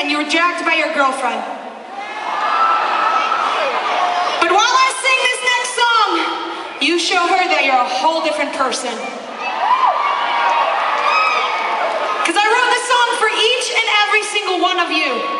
and you were dragged by your girlfriend. But while I sing this next song, you show her that you're a whole different person. Because I wrote this song for each and every single one of you.